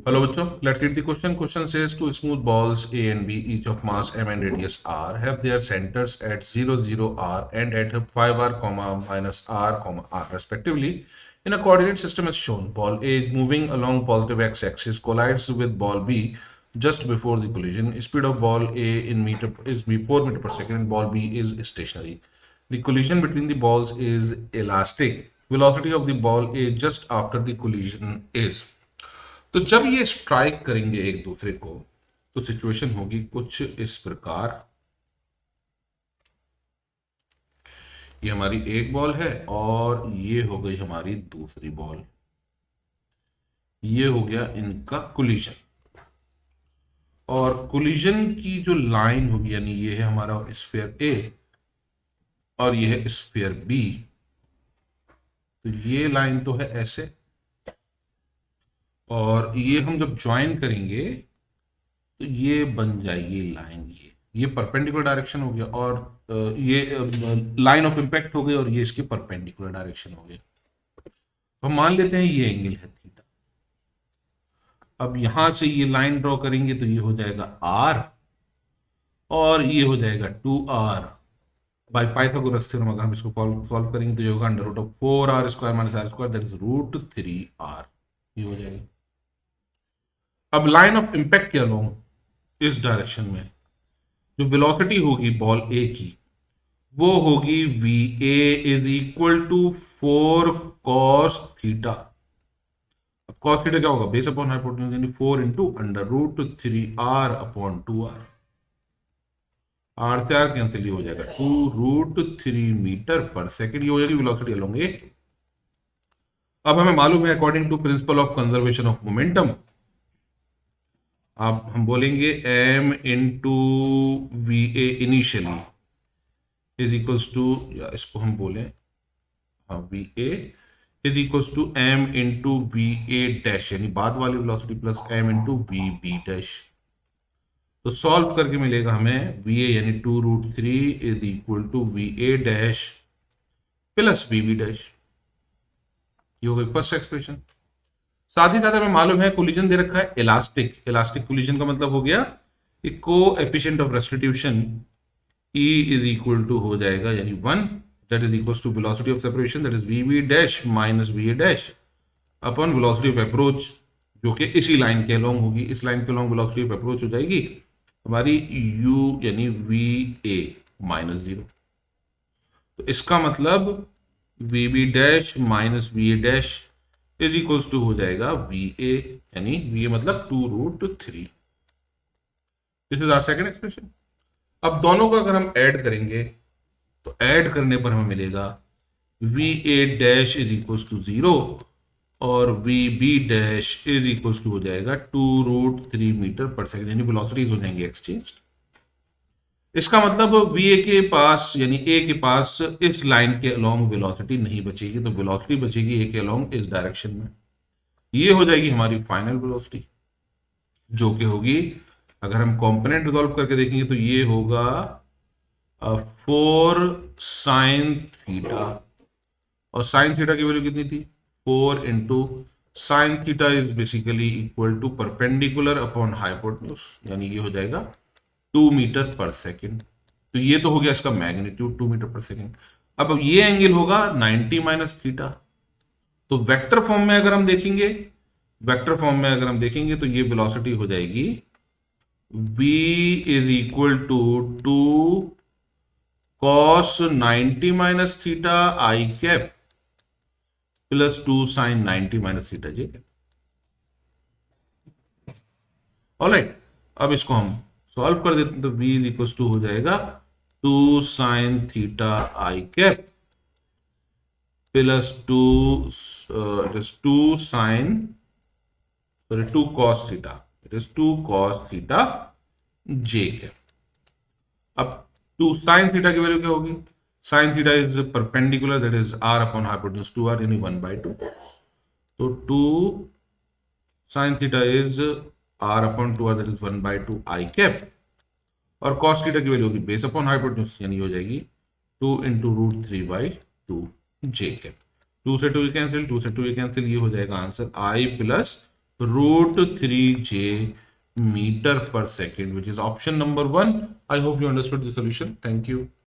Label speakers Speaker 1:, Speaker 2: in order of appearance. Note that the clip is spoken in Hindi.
Speaker 1: Hello, bachcho. Let's read the question. Question says two smooth balls A and B, each of mass m and radius r, have their centers at 0, 0, r and at 5r, minus r, r respectively. In a coordinate system as shown, ball A is moving along positive x-axis collides with ball B just before the collision. Speed of ball A in meter is 4 meter per second and ball B is stationary. The collision between the balls is elastic. Velocity of the ball A just after the collision is. तो जब ये स्ट्राइक करेंगे एक दूसरे को तो सिचुएशन होगी कुछ इस प्रकार। ये हमारी एक बॉल है और ये हो गई हमारी दूसरी बॉल। ये हो गया इनका कोलिजन और कोलिजन की जो लाइन होगी यानी ये है हमारा स्फीयर ए और ये है स्फीयर बी। तो ये लाइन तो है ऐसे और ये हम जब ज्वाइन करेंगे तो ये बन जाएगी लाइन। ये परपेंडिकुलर डायरेक्शन हो गया और ये लाइन ऑफ इंपैक्ट हो गई और ये इसकी परपेंडिकुलर डायरेक्शन हो गई। तो हम मान लेते हैं ये एंगल है थीटा। अब यहां से ये लाइन ड्रॉ करेंगे तो ये हो जाएगा आर और ये हो जाएगा 2r बाय पाइथागोरस थ्योरम। अगर हम इसको सॉल्व करेंगे तो ये होगा under root of 4r square minus r square that is root 3r। ये हो जाएगा। अब लाइन ऑफ इंपैक्ट के अलोंग इस डायरेक्शन में जो वेलोसिटी होगी बॉल ए की वो होगी V A is equal to 4 cos theta. अब कॉस थीटा क्या होगा? बेस अपॉन हाइपोटेन्यूज यानी 4 into under root 3r upon 2r। R से आर कैंसिल, ही हो जाएगा 2 रूट 3 मीटर पर सेकेंड। ये हो जाएगी वेलोसिटी अलोंग ए। अब हमें मालूम है according to principle of conservation of momentum, अब हम बोलेंगे m into v a initially is equals to, या इसको हम बोले v A is equals to m into v a dash यानी बाद वाली velocity plus m into v b dash. तो सॉल्व करके मिलेगा हमें वी ए यानी 2 root 3 is equal to v a dash plus v b dash. ये हो गई फर्स्ट एक्सप्रेशन। साथ ही साथ हमें मालूम है कोलिजन दे रखा है इलास्टिक। इलास्टिक कोलिजन का मतलब हो गया कि coefficient of restitution E is equal to हो जाएगा यानी 1 that is equal to velocity of separation that is v b dash minus v a dash upon velocity of approach जो कि इसी लाइन के अलोंग होगी। इस लाइन के अलोंग वेलोसिटी ऑफ अप्रोच हो जाएगी हमारी u यानी वी ए माइनस 0। तो इसका मतलब v b dash minus v a dash is equals to हो जाएगा वी ए यानी वी ए मतलब 2 root 3। This is our second expression. अब दोनों का अगर हम ऐड करेंगे तो ऐड करने पर हमें मिलेगा v a dash is equals to 0 और v b dash is equals to हो जाएगा 2 रूट 3 मीटर पर सेकेंड यानी वेलोसिटीज हो जाएंगी एक्सचेंज। इसका मतलब वी ए के पास यानी ए के पास इस लाइन के अलोंग वेलोसिटी नहीं बचेगी, तो वेलोसिटी बचेगी ए के अलोंग इस डायरेक्शन में। ये हो जाएगी हमारी फाइनल वेलोसिटी जो कि होगी, अगर हम कंपोनेंट रिजॉल्व करके देखेंगे तो ये होगा 4 साइन थीटा और साइन थीटा की वैल्यू कितनी थी 4 into sine theta is basically equal to perpendicular upon hypotenuse यानी ये हो जाएगा 2 मीटर पर सेकेंड। तो ये तो हो गया इसका मैग्नीट्यूड 2 मीटर पर सेकेंड। अब ये एंगल होगा 90 माइनस थीटा। तो वेक्टर फॉर्म में अगर हम देखेंगे, वेक्टर फॉर्म में अगर हम देखेंगे तो ये वेलोसिटी हो जाएगी v is equal to 2 cos 90 minus theta i cap plus 2 sine 90 minus theta j cap. Alright, अब इसको हम सॉल्व कर देते हैं तो v इज इक्वल टू हो जाएगा 2 sine theta i cap plus 2 sine 2 cos theta, it is 2 cos theta j cap. अब 2 साइन थीटा की वैल्यू क्या होगी? Sine theta is perpendicular that is r upon hypotenuse 2r यानी 1/2। तो 2 sine theta is r upon 2r that is 1/2 i cap और कॉस थीटा की वैल्यू होगी बेस अपॉन हाइपोटेन्यूज यानी हो जाएगी 2 इंटू रूट 3/2 जे कैप। 2 से 2 कैंसिल, 2 से 2 कैंसिल, ये हो जाएगा answer i plus √3j meter per second, which is option number 1. I hope you understood the solution. Thank you.